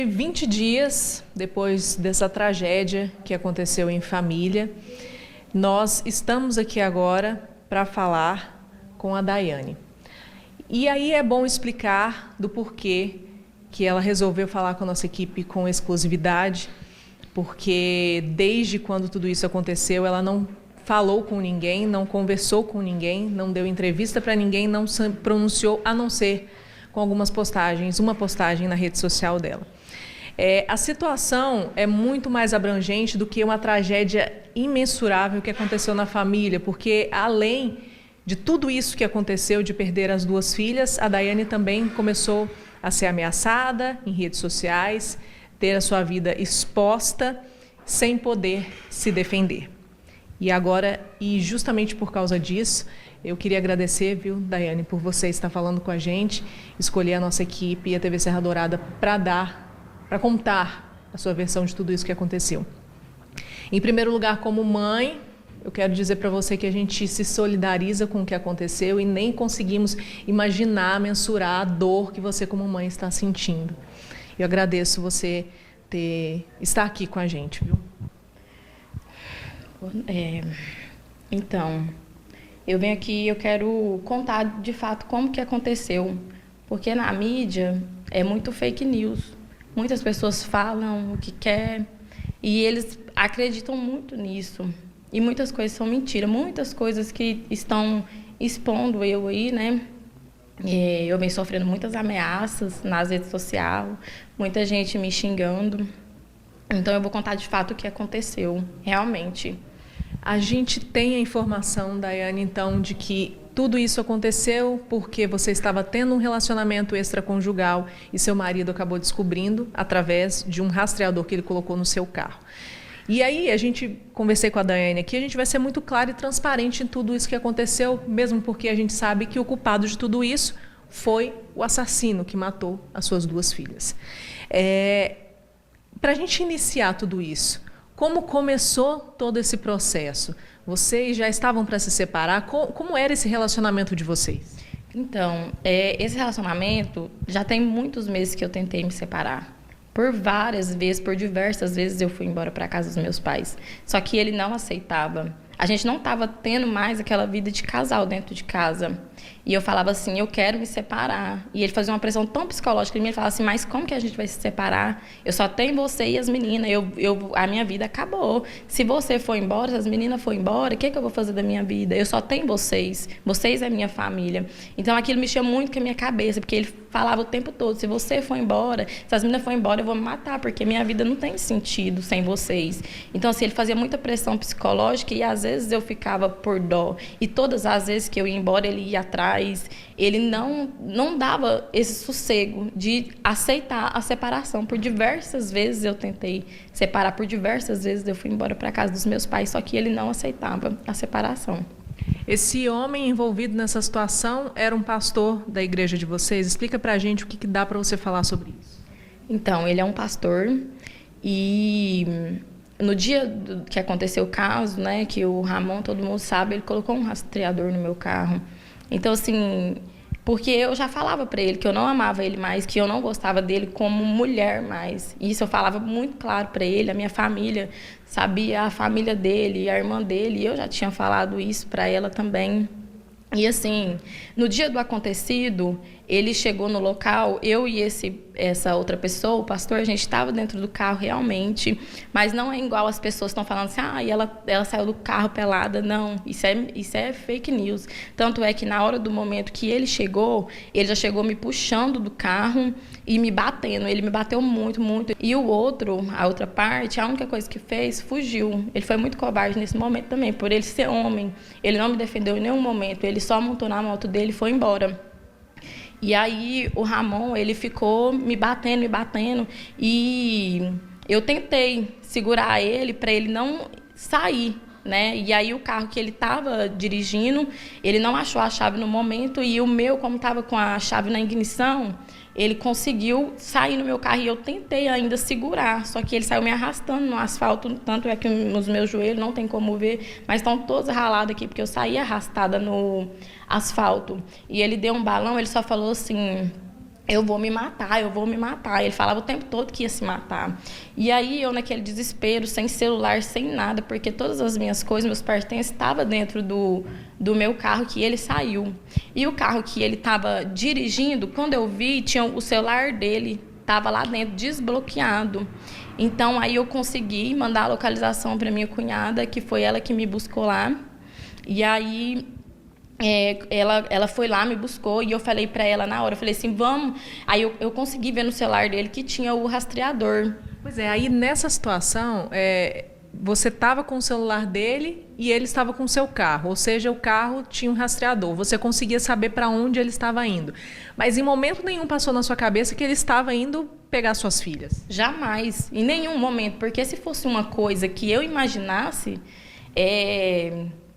20 dias depois dessa tragédia que aconteceu em família, nós estamos aqui agora para falar com a Daiane. E aí é bom explicar do porquê que ela resolveu falar com a nossa equipe com exclusividade, porque desde quando tudo isso aconteceu, ela não falou com ninguém, não conversou com ninguém, não deu entrevista para ninguém, não se pronunciou, a não ser com algumas postagens, uma postagem na rede social dela. A situação é muito mais abrangente do que uma tragédia imensurável que aconteceu na família, porque além de tudo isso que aconteceu, de perder as duas filhas, a Daiane também começou a ser ameaçada em redes sociais, ter a sua vida exposta, sem poder se defender. E agora, e justamente por causa disso, eu queria agradecer, viu, Daiane, por você estar falando com a gente, escolher a nossa equipe e a TV Serra Dourada para contar a sua versão de tudo isso que aconteceu. Em primeiro lugar, como mãe, eu quero dizer para você que a gente se solidariza com o que aconteceu e nem conseguimos imaginar, mensurar a dor que você como mãe está sentindo. Eu agradeço você estar aqui com a gente, viu? Então, eu venho aqui e eu quero contar de fato como que aconteceu, porque na mídia é muito fake news. Muitas pessoas falam o que quer e eles acreditam muito nisso. E muitas coisas são mentira, muitas coisas que estão expondo eu aí, né? Eu venho sofrendo muitas ameaças nas redes sociais, muita gente me xingando. Então eu vou contar de fato o que aconteceu, realmente. A gente tem a informação, Daiane, então, de que tudo isso aconteceu porque você estava tendo um relacionamento extraconjugal e seu marido acabou descobrindo através de um rastreador que ele colocou no seu carro. E aí, conversei com a Daiane aqui, a gente vai ser muito claro e transparente em tudo isso que aconteceu, mesmo porque a gente sabe que o culpado de tudo isso foi o assassino que matou as suas duas filhas. Para a gente iniciar tudo isso, como começou todo esse processo? Vocês já estavam para se separar? Como era esse relacionamento de vocês? Então, esse relacionamento já tem muitos meses que eu tentei me separar. Por várias vezes, por diversas vezes eu fui embora para casa dos meus pais. Só que ele não aceitava. A gente não estava tendo mais aquela vida de casal dentro de casa. E eu falava assim, eu quero me separar. E ele fazia uma pressão tão psicológica em mim, ele falava assim, mas como que a gente vai se separar? Eu só tenho você e as meninas, a minha vida acabou. Se você for embora, se as meninas for embora, o que eu vou fazer da minha vida? Eu só tenho vocês é minha família. Então aquilo mexia muito com a minha cabeça, porque ele falava o tempo todo, se você for embora, se as meninas for embora, eu vou me matar, porque minha vida não tem sentido sem vocês. Então assim, ele fazia muita pressão psicológica e às vezes eu ficava por dó. E todas as vezes que eu ia embora, ele ia atrás. Ele não dava esse sossego de aceitar a separação. Por diversas vezes eu tentei separar, por diversas vezes eu fui embora para casa dos meus pais, só que ele não aceitava a separação. Esse homem envolvido nessa situação era um pastor da igreja de vocês? Explica para a gente o que dá para você falar sobre isso. Então, ele é um pastor e no dia que aconteceu o caso, né, que o Ramon, todo mundo sabe, ele colocou um rastreador no meu carro. Então, assim, porque eu já falava para ele que eu não amava ele mais, que eu não gostava dele como mulher mais. Isso eu falava muito claro para ele, a minha família sabia, a família dele, a irmã dele, e eu já tinha falado isso para ela também. E assim, no dia do acontecido, ele chegou no local, eu e essa outra pessoa, o pastor, a gente estava dentro do carro realmente, mas não é igual as pessoas estão falando assim, e ela saiu do carro pelada. Não, isso é fake news. Tanto é que na hora do momento que ele já chegou me puxando do carro e me batendo. Ele me bateu muito, muito. E a outra parte, a única coisa que fez, fugiu. Ele foi muito covarde nesse momento também, por ele ser homem. Ele não me defendeu em nenhum momento, ele só montou na moto dele e foi embora. E aí o Ramon, ele ficou me batendo, e eu tentei segurar ele para ele não sair, né? E aí o carro que ele estava dirigindo, ele não achou a chave no momento, e o meu, como estava com a chave na ignição, ele conseguiu sair no meu carro e eu tentei ainda segurar, só que ele saiu me arrastando no asfalto, tanto é que nos meus joelhos não tem como ver, mas estão todos ralados aqui, porque eu saí arrastada no asfalto. E ele deu um balão, ele só falou assim, eu vou me matar, eu vou me matar. Ele falava o tempo todo que ia se matar. E aí eu, naquele desespero, sem celular, sem nada, porque todas as minhas coisas, meus pertences, estavam dentro do meu carro, que ele saiu. E o carro que ele estava dirigindo, quando eu vi, tinha o celular dele, estava lá dentro, desbloqueado. Então aí eu consegui mandar a localização para minha cunhada, que foi ela que me buscou lá. E aí ela foi lá, me buscou, e eu falei para ela na hora, eu falei assim, vamos. Aí eu consegui ver no celular dele que tinha o rastreador. Pois é, aí nessa situação, você estava com o celular dele e ele estava com o seu carro, ou seja, o carro tinha um rastreador, você conseguia saber para onde ele estava indo. Mas em momento nenhum passou na sua cabeça que ele estava indo pegar suas filhas? Jamais, em nenhum momento, porque se fosse uma coisa que eu imaginasse,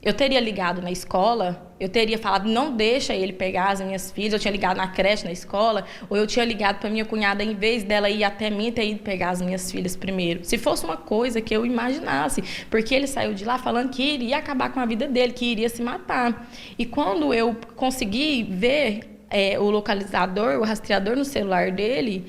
eu teria ligado na escola, eu teria falado, não deixa ele pegar as minhas filhas, eu tinha ligado na creche, na escola, ou eu tinha ligado para minha cunhada, em vez dela ir até mim, ter ido pegar as minhas filhas primeiro. Se fosse uma coisa que eu imaginasse, porque ele saiu de lá falando que iria acabar com a vida dele, que iria se matar. E quando eu consegui ver o localizador, o rastreador no celular dele,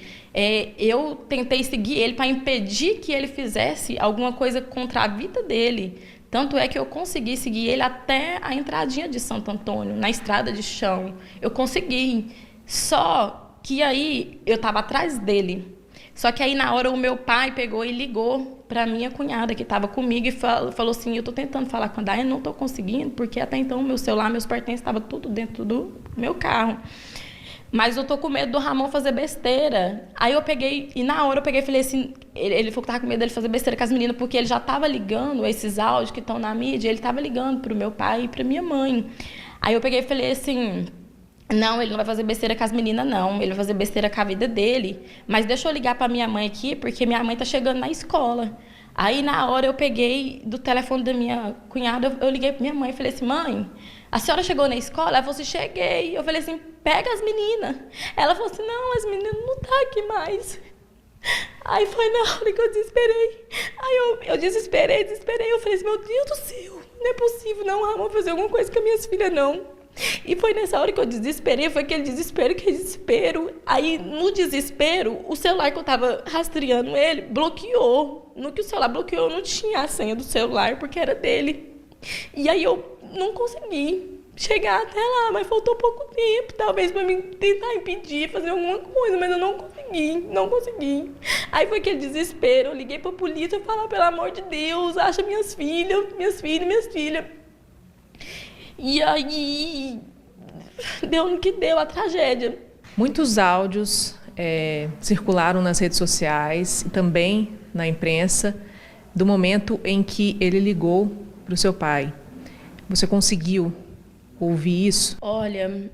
eu tentei seguir ele para impedir que ele fizesse alguma coisa contra a vida dele. Tanto é que eu consegui seguir ele até a entradinha de Santo Antônio, na estrada de chão. Eu consegui. Só que aí eu estava atrás dele. Só que aí na hora o meu pai pegou e ligou para minha cunhada que estava comigo e falou assim, eu estou tentando falar com a Daiane, não estou conseguindo, porque até então meu celular, meus pertences estavam tudo dentro do meu carro. Mas eu tô com medo do Ramon fazer besteira. Aí eu peguei, e na hora eu peguei e falei assim, ele falou que tava com medo dele fazer besteira com as meninas, porque ele já tava ligando esses áudios que estão na mídia, ele tava ligando pro meu pai e pra minha mãe. Aí eu peguei e falei assim, não, ele não vai fazer besteira com as meninas, não. Ele vai fazer besteira com a vida dele. Mas deixa eu ligar pra minha mãe aqui, porque minha mãe tá chegando na escola. Aí na hora eu peguei do telefone da minha cunhada, eu liguei pra minha mãe e falei assim, mãe, a senhora chegou na escola? Ela falou assim, cheguei. Eu falei assim, pega as meninas. Ela falou assim, não, as meninas não estão aqui mais. Aí foi na hora que eu desesperei. Aí eu desesperei. Eu falei assim, meu Deus do céu, não é possível, não, Ramon, fazer alguma coisa com as minhas filhas, não. E foi nessa hora que eu desesperei, foi aquele desespero. Aí, no desespero, o celular que eu estava rastreando ele bloqueou. No que o celular bloqueou, eu não tinha a senha do celular, porque era dele. E aí eu não consegui chegar até lá, mas faltou pouco tempo, talvez para mim tentar impedir, fazer alguma coisa, mas eu não consegui. Aí foi aquele desespero, eu liguei para a polícia e falei, pelo amor de Deus, acha minhas filhas. E aí deu no que deu, a tragédia. Muitos áudios circularam nas redes sociais e também na imprensa do momento em que ele ligou para o seu pai. Você conseguiu ouvir isso? Olha,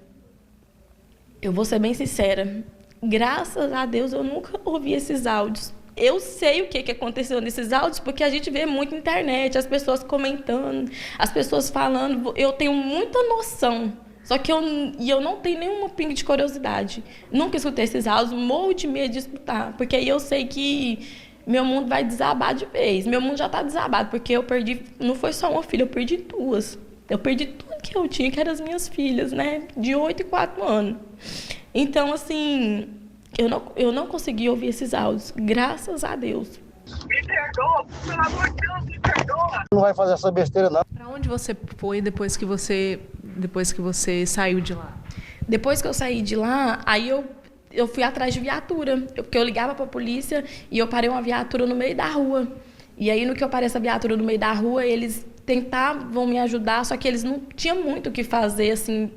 eu vou ser bem sincera. Graças a Deus eu nunca ouvi esses áudios. Eu sei o que aconteceu nesses áudios, porque a gente vê muito na internet, as pessoas comentando, as pessoas falando. Eu tenho muita noção, só que eu não tenho nenhuma pinga de curiosidade. Nunca escutei esses áudios, morro de medo de escutar, porque aí eu sei que meu mundo vai desabar de vez. Meu mundo já está desabado, porque eu perdi, não foi só uma filha, eu perdi duas. Eu perdi tudo que eu tinha, que eram as minhas filhas, né? De 8 e 4 anos. Então, assim, eu não consegui ouvir esses áudios, graças a Deus. Me perdoa, pelo amor de Deus, me perdoa. Não vai fazer essa besteira, não. Para onde você foi depois que você saiu de lá? Depois que eu saí de lá, aí eu fui atrás de viatura, porque eu ligava para a polícia e eu parei uma viatura no meio da rua. E aí, no que eu parei essa viatura no meio da rua, eles tentavam me ajudar, só que eles não tinham muito o que fazer, assim,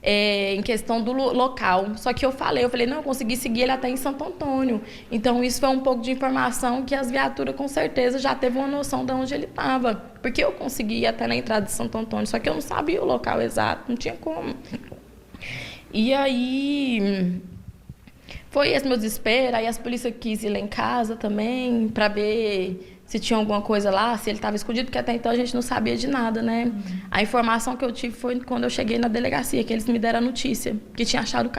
em questão do local. Só que eu falei, não, eu consegui seguir ele até em Santo Antônio. Então, isso foi um pouco de informação que as viaturas, com certeza, já teve uma noção de onde ele estava. Porque eu consegui ir até na entrada de Santo Antônio, só que eu não sabia o local exato, não tinha como. E aí foi esse meu desespero, aí as polícias quis ir lá em casa também, para ver se tinha alguma coisa lá, se ele estava escondido, porque até então a gente não sabia de nada, né? A informação que eu tive foi quando eu cheguei na delegacia, que eles me deram a notícia, que tinha achado o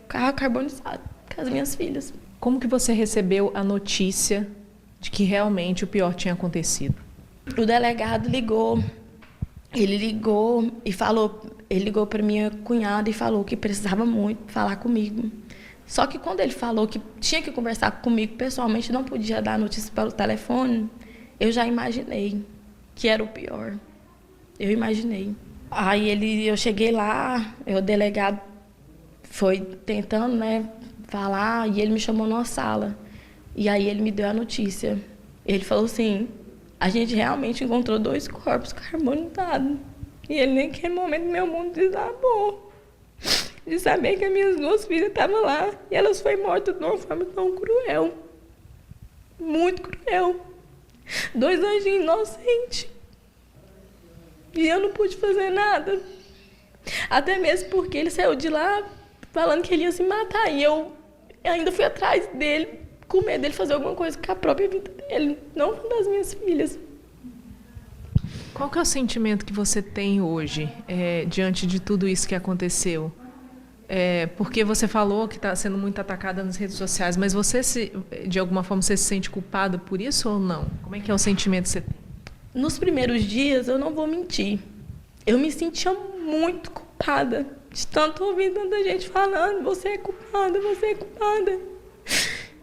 carro carbonizado com as minhas filhas. Como que você recebeu a notícia de que realmente o pior tinha acontecido? O delegado ligou, ele ligou para minha cunhada e falou que precisava muito falar comigo. Só que quando ele falou que tinha que conversar comigo pessoalmente, não podia dar notícia pelo telefone, eu já imaginei que era o pior. Eu imaginei. Aí eu cheguei lá, o delegado foi tentando, né, falar, e ele me chamou numa sala. E aí ele me deu a notícia. Ele falou assim, a gente realmente encontrou 2 corpos carbonizados. E ele naquele momento meu mundo desabou. De saber que as minhas 2 filhas estavam lá e elas foram mortas de uma forma tão cruel. Muito cruel. 2 anjinhos inocentes. E eu não pude fazer nada. Até mesmo porque ele saiu de lá falando que ele ia se matar. E eu ainda fui atrás dele, com medo dele fazer alguma coisa com a própria vida dele, não das minhas filhas. Qual que é o sentimento que você tem hoje, diante de tudo isso que aconteceu? Porque você falou que está sendo muito atacada nas redes sociais, mas você, de alguma forma, você se sente culpada por isso ou não? Como é que é o sentimento que você tem? Nos primeiros dias, eu não vou mentir, eu me sentia muito culpada, de tanto ouvir tanta gente falando, você é culpada, você é culpada.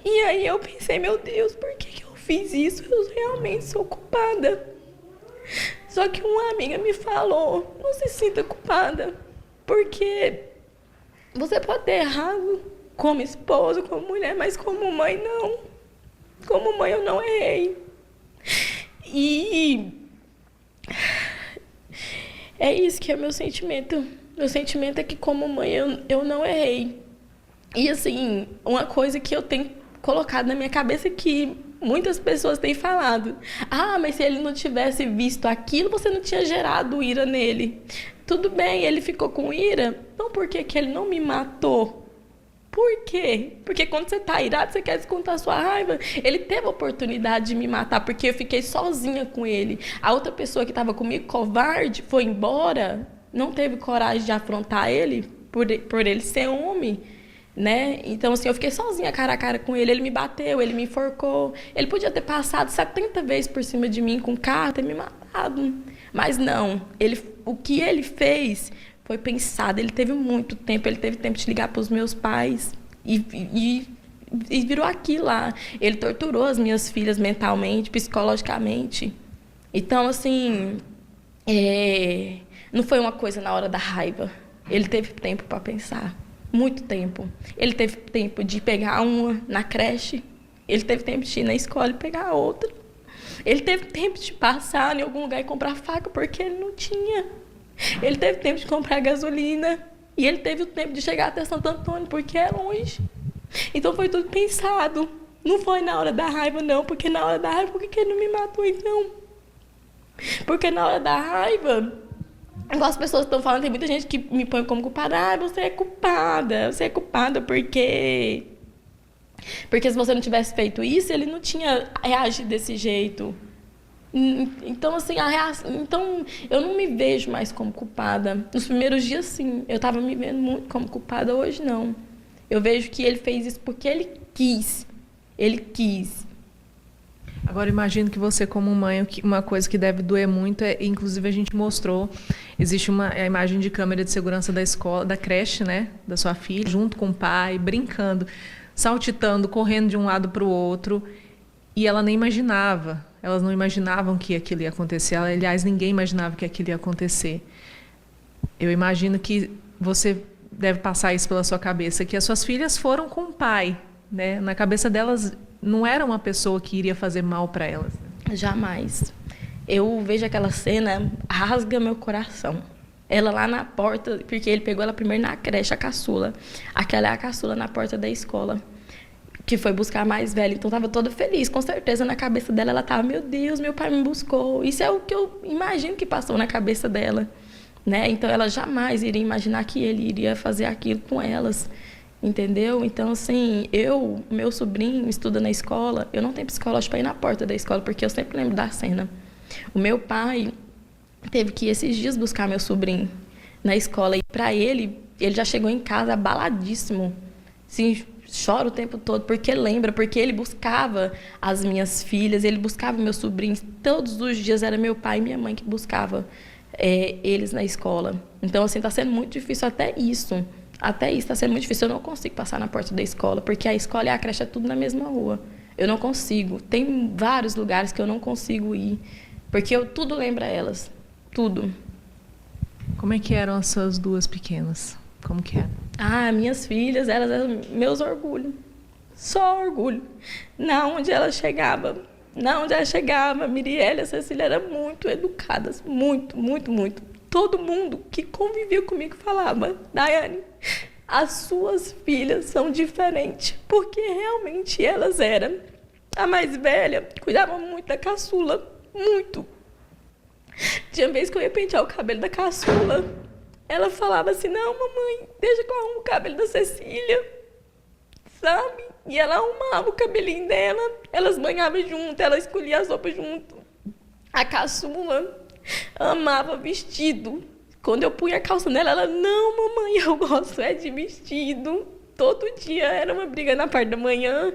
E aí eu pensei, meu Deus, por que eu fiz isso? Eu realmente sou culpada. Só que uma amiga me falou, não se sinta culpada, porque você pode ter errado como esposa, como mulher, mas como mãe, não. Como mãe, eu não errei. E é isso que é meu sentimento. Meu sentimento é que, como mãe, eu não errei. E, assim, uma coisa que eu tenho colocado na minha cabeça é que muitas pessoas têm falado. Ah, mas se ele não tivesse visto aquilo, você não tinha gerado ira nele. Tudo bem, ele ficou com ira. Então, por que ele não me matou? Por quê? Porque quando você tá irado, você quer descontar sua raiva. Ele teve a oportunidade de me matar, porque eu fiquei sozinha com ele. A outra pessoa que estava comigo, covarde, foi embora, não teve coragem de afrontar ele, por ele ser homem, né? Então, assim, eu fiquei sozinha, cara a cara com ele. Ele me bateu, ele me enforcou. Ele podia ter passado 70 vezes por cima de mim com carro, ter me matado. Mas não, o que ele fez foi pensado. Ele teve muito tempo, ele teve tempo de ligar para os meus pais e virou aquilo lá. Ele torturou as minhas filhas mentalmente, psicologicamente. Então, assim, não foi uma coisa na hora da raiva. Ele teve tempo para pensar, muito tempo. Ele teve tempo de pegar uma na creche, ele teve tempo de ir na escola e pegar a outra. Ele teve tempo de passar em algum lugar e comprar faca, porque ele não tinha. Ele teve tempo de comprar gasolina. E ele teve o tempo de chegar até Santo Antônio, porque é longe. Então foi tudo pensado. Não foi na hora da raiva, não. Porque na hora da raiva, por que ele não me matou, então? Porque na hora da raiva, igual as pessoas estão falando, tem muita gente que me põe como culpada. Ah, você é culpada porque se você não tivesse feito isso, ele não tinha reagido desse jeito. Então, assim, então eu não me vejo mais como culpada. Nos primeiros dias, sim, eu estava me vendo muito como culpada. Hoje, não. Eu vejo que ele fez isso porque ele quis. Ele quis. Agora, imagino que você, como mãe, uma coisa que deve doer muito inclusive, a gente mostrou, existe a imagem de câmera de segurança da escola, da creche, né, da sua filha, junto com o pai, brincando, saltitando, correndo de um lado para o outro, e ela nem imaginava. Elas não imaginavam que aquilo ia acontecer. Aliás, ninguém imaginava que aquilo ia acontecer. Eu imagino que você deve passar isso pela sua cabeça, que as suas filhas foram com o pai, né? Na cabeça delas, não era uma pessoa que iria fazer mal para elas. Jamais. Eu vejo aquela cena, rasga meu coração. Ela lá na porta, porque ele pegou ela primeiro na creche, a caçula. Aquela é a caçula na porta da escola, que foi buscar a mais velha. Então, estava toda feliz. Com certeza, na cabeça dela, ela estava, meu Deus, meu pai me buscou. Isso é o que eu imagino que passou na cabeça dela, né? Então, ela jamais iria imaginar que ele iria fazer aquilo com elas, entendeu? Então, assim, meu sobrinho estuda na escola, eu não tenho psicólogo para ir na porta da escola, porque eu sempre lembro da cena. O meu pai teve que ir esses dias buscar meu sobrinho na escola, e para ele já chegou em casa abaladíssimo, assim, chora o tempo todo, porque lembra, porque ele buscava as minhas filhas, ele buscava meus sobrinhos, todos os dias era meu pai e minha mãe que buscava eles na escola. Então, assim, está sendo muito difícil até isso. Até isso está sendo muito difícil. Eu não consigo passar na porta da escola, porque a escola e a creche é tudo na mesma rua. Eu não consigo. Tem vários lugares que eu não consigo ir, porque tudo lembra elas. Tudo. Como é que eram as suas duas pequenas? Como que eram? Minhas filhas, elas eram meus orgulhos. Só orgulho. Onde ela chegava, a Mirielle e a Cecília eram muito educadas. Muito, muito, muito. Todo mundo que convivia comigo falava: Daiane, as suas filhas são diferentes. Porque realmente elas eram. A mais velha cuidava muito da caçula. Muito. Tinha vez que eu ia pentear o cabelo da caçula. Ela falava assim: não, mamãe, deixa que eu arrumo o cabelo da Cecília. Sabe? E ela arrumava o cabelinho dela. Elas banhavam junto, ela escolhia as roupas junto. A caçula amava vestido. Quando eu punha a calça nela, ela: não, mamãe, eu gosto de vestido. Todo dia era uma briga na parte da manhã.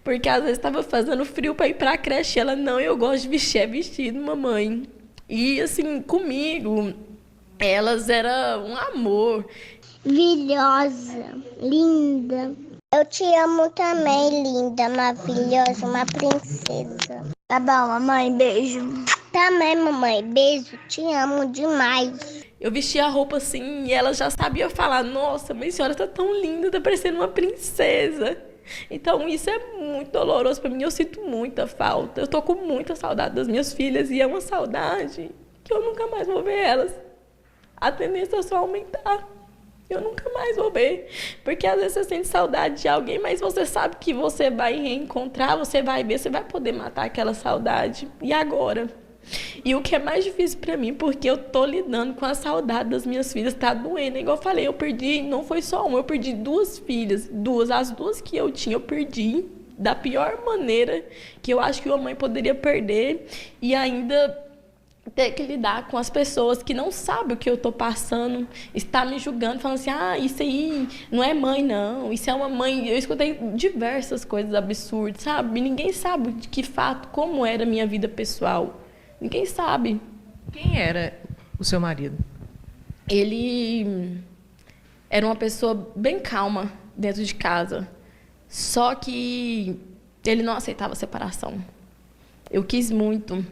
Porque às vezes estava fazendo frio para ir para a creche. Ela: não, eu gosto de vestir vestido, mamãe. E assim, comigo, elas eram um amor. Maravilhosa, linda. Eu te amo também, linda, maravilhosa, uma princesa. Tá bom, mamãe, beijo. Também, mamãe, beijo, te amo demais. Eu vestia a roupa assim e ela já sabia falar: nossa, mas a senhora tá tão linda, tá parecendo uma princesa. Então isso é muito doloroso para mim, eu sinto muita falta. Eu tô com muita saudade das minhas filhas e é uma saudade que eu nunca mais vou ver elas. A tendência é só aumentar. Eu nunca mais vou ver. Porque às vezes você sente saudade de alguém, mas você sabe que você vai reencontrar, você vai ver, você vai poder matar aquela saudade. E agora? E o que é mais difícil para mim, porque eu tô lidando com a saudade das minhas filhas, tá doendo. Igual eu falei, eu perdi, não foi só uma, eu perdi duas filhas. As duas que eu tinha, eu perdi da pior maneira que eu acho que uma mãe poderia perder. E ainda ter que lidar com as pessoas que não sabem o que eu estou passando, está me julgando, falando assim: isso aí não é mãe, não, isso é uma mãe. Eu escutei diversas coisas absurdas, sabe? Ninguém sabe de que fato, como era a minha vida pessoal. Ninguém sabe. Quem era o seu marido? Ele era uma pessoa bem calma dentro de casa, só que ele não aceitava a separação. Eu quis muito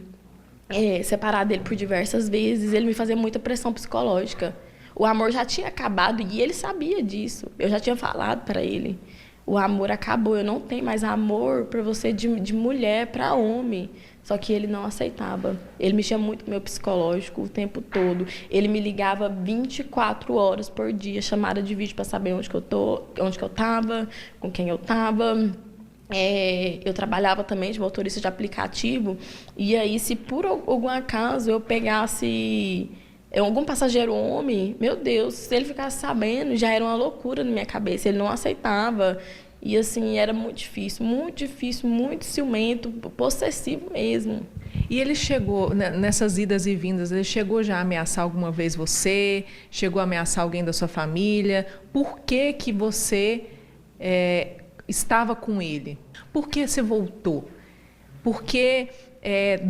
separar dele por diversas vezes. Ele me fazia muita pressão psicológica. O amor já tinha acabado e ele sabia disso. Eu já tinha falado para ele: o amor acabou, eu não tenho mais amor para você de mulher para homem. Só que ele não aceitava. Ele mexia muito com o meu psicológico o tempo todo. Ele me ligava 24 horas por dia, chamada de vídeo, para saber onde que eu estava, com quem eu estava. Eu trabalhava também de motorista de aplicativo, e aí, se por algum acaso eu pegasse algum passageiro homem, meu Deus, se ele ficasse sabendo, já era uma loucura na minha cabeça. Ele não aceitava. E assim, era muito difícil, muito ciumento, possessivo mesmo. E ele chegou, nessas idas e vindas, ele chegou já a ameaçar alguma vez você? Chegou a ameaçar alguém da sua família? Por que que você estava com ele? Por que você voltou? Por que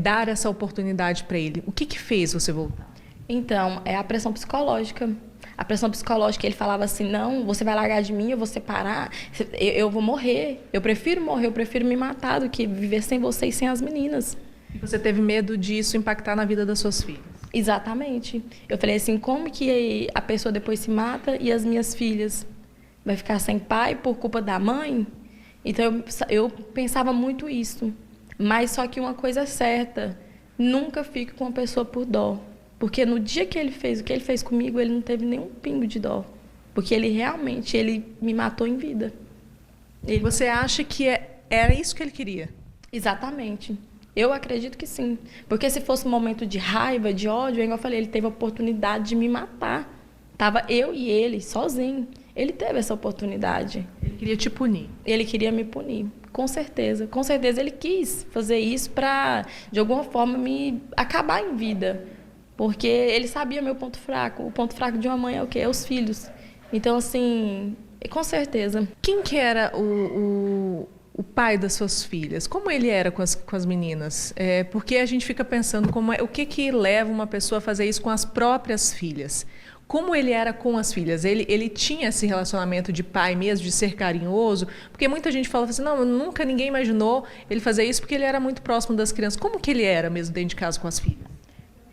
dar essa oportunidade para ele? O que fez você voltar? Então, é a pressão psicológica. A pressão psicológica, ele falava assim: não, você vai largar de mim, eu vou separar, eu vou morrer. Eu prefiro morrer, eu prefiro me matar do que viver sem você e sem as meninas. E você teve medo disso impactar na vida das suas filhas? Exatamente. Eu falei assim: como que a pessoa depois se mata e as minhas filhas vai ficar sem pai por culpa da mãe? Então, eu pensava muito isso. Mas só que uma coisa é certa: nunca fique com uma pessoa por dó. Porque no dia que ele fez o que ele fez comigo, ele não teve nenhum pingo de dó. Porque ele realmente me matou em vida. Você acha que era isso que ele queria? Exatamente. Eu acredito que sim. Porque se fosse um momento de raiva, de ódio, igual eu falei, ele teve a oportunidade de me matar. Tava eu e ele, sozinho. Ele teve essa oportunidade. Ele queria te punir? Ele queria me punir. Com certeza. Com certeza ele quis fazer isso para, de alguma forma, me acabar em vida. Porque ele sabia meu ponto fraco. O ponto fraco de uma mãe é o quê? É os filhos. Então, assim, com certeza. Quem que era o pai das suas filhas? Como ele era com as meninas? Porque a gente fica pensando o que leva uma pessoa a fazer isso com as próprias filhas. como ele era com as filhas? Ele tinha esse relacionamento de pai mesmo, de ser carinhoso? Porque muita gente fala assim, não, nunca ninguém imaginou ele fazer isso porque ele era muito próximo das crianças. Como que ele era mesmo dentro de casa com as filhas?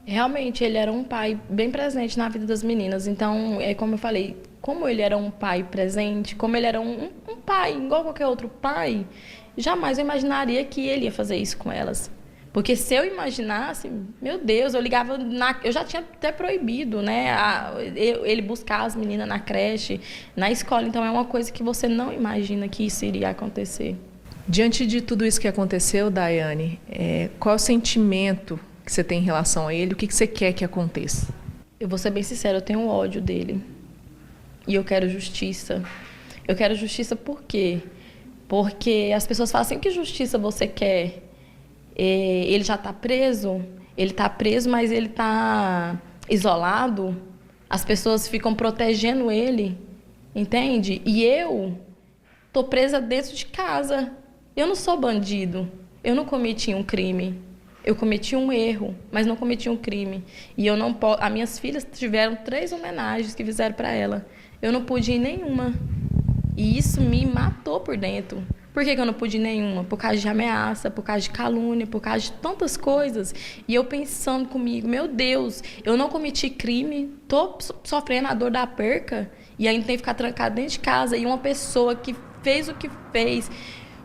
Realmente, ele era um pai bem presente na vida das meninas. Então, como eu falei, como ele era um pai presente, como ele era um pai, igual qualquer outro pai, jamais eu imaginaria que ele ia fazer isso com elas. Porque se eu imaginasse, meu Deus, eu ligava eu já tinha até proibido, né, ele buscar as meninas na creche, na escola. Então é uma coisa que você não imagina que isso iria acontecer. Diante de tudo isso que aconteceu, Daiane, qual é o sentimento que você tem em relação a ele? O que você quer que aconteça? Eu vou ser bem sincera, eu tenho ódio dele. E eu quero justiça. Eu quero justiça por quê? Porque as pessoas falam assim, que justiça você quer? Ele já está preso, mas ele está isolado, as pessoas ficam protegendo ele, entende? E eu estou presa dentro de casa. Eu não sou bandido, eu não cometi um crime, eu cometi um erro, mas não cometi um crime. E eu não posso. As minhas filhas tiveram 3 homenagens que fizeram para ela, eu não pude ir em nenhuma. E isso me matou por dentro. Por que eu não pude ir nenhuma? Por causa de ameaça, por causa de calúnia, por causa de tantas coisas. E eu pensando comigo, meu Deus, eu não cometi crime, estou sofrendo a dor da perca e ainda tenho que ficar trancada dentro de casa. E uma pessoa que fez o que fez,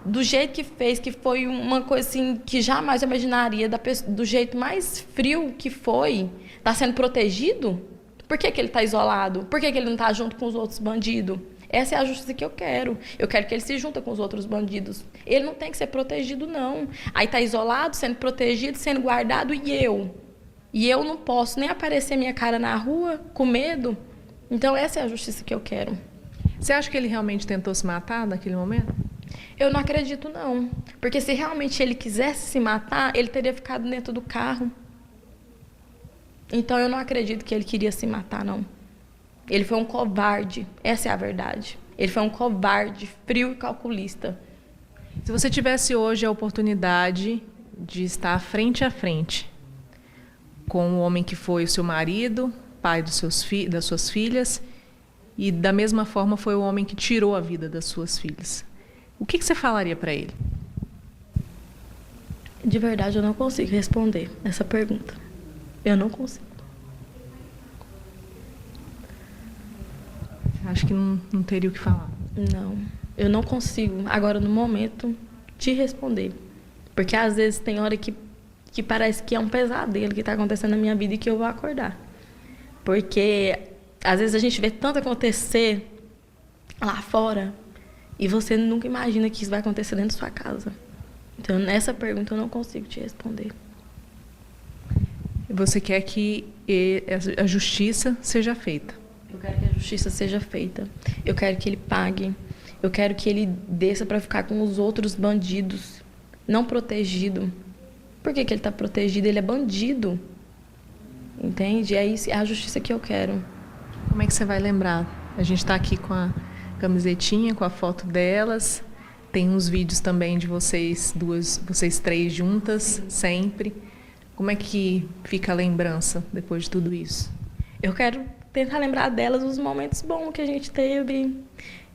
do jeito que fez, que foi uma coisa assim que jamais eu imaginaria, do jeito mais frio que foi, está sendo protegido? Por que ele está isolado? Por que ele não está junto com os outros bandidos? Essa é a justiça que eu quero. Eu quero que ele se junte com os outros bandidos. Ele não tem que ser protegido, não. Aí está isolado, sendo protegido, sendo guardado, e eu? E eu não posso nem aparecer minha cara na rua com medo. Então, essa é a justiça que eu quero. Você acha que ele realmente tentou se matar naquele momento? Eu não acredito, não. Porque se realmente ele quisesse se matar, ele teria ficado dentro do carro. Então, eu não acredito que ele queria se matar, não. Ele foi um covarde, essa é a verdade. Ele foi um covarde, frio e calculista. Se você tivesse hoje a oportunidade de estar frente a frente com o homem que foi o seu marido, pai das suas filhas, e da mesma forma foi o homem que tirou a vida das suas filhas, o que você falaria para ele? De verdade, eu não consigo responder essa pergunta. Eu não consigo. Acho que não teria o que falar. Não, eu não consigo, agora no momento, te responder. Porque às vezes tem hora que parece que é um pesadelo que está acontecendo na minha vida e que eu vou acordar. Porque às vezes a gente vê tanto acontecer lá fora e você nunca imagina que isso vai acontecer dentro da sua casa. Então, nessa pergunta eu não consigo te responder. Você quer que a justiça seja feita? Eu quero que a justiça seja feita. Eu quero que ele pague. Eu quero que ele desça para ficar com os outros bandidos, não protegido. Por que ele está protegido? Ele é bandido. Entende? É isso, é a justiça que eu quero. Como é que você vai lembrar? A gente está aqui com a camisetinha, com a foto delas. Tem uns vídeos também de vocês 3 juntas, sempre. Como é que fica a lembrança depois de tudo isso? Eu quero tentar lembrar delas os momentos bons que a gente teve.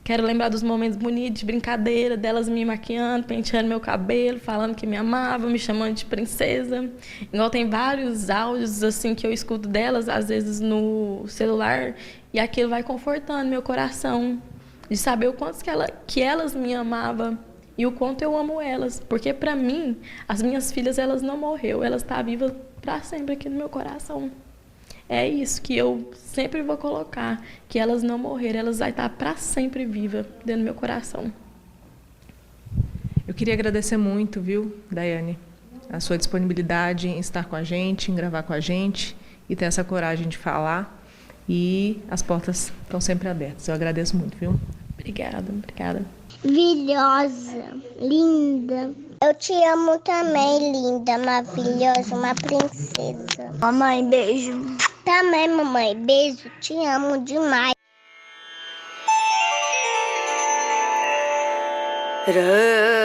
Quero lembrar dos momentos bonitos, de brincadeira, delas me maquiando, penteando meu cabelo, falando que me amava, me chamando de princesa. Igual tem vários áudios assim que eu escuto delas, às vezes no celular, e aquilo vai confortando meu coração, de saber o quanto que elas me amavam e o quanto eu amo elas. Porque para mim, as minhas filhas, elas não morreram, elas estão vivas para sempre aqui no meu coração. É isso que eu sempre vou colocar, que elas não morreram, elas vão estar para sempre vivas dentro do meu coração. Eu queria agradecer muito, viu, Daiane, a sua disponibilidade em estar com a gente, em gravar com a gente e ter essa coragem de falar. E as portas estão sempre abertas. Eu agradeço muito, viu? Obrigada. Maravilhosa, linda. Eu te amo também, linda, maravilhosa, uma princesa. Mamãe, beijo. Também, mamãe, beijo. Te amo demais. Ra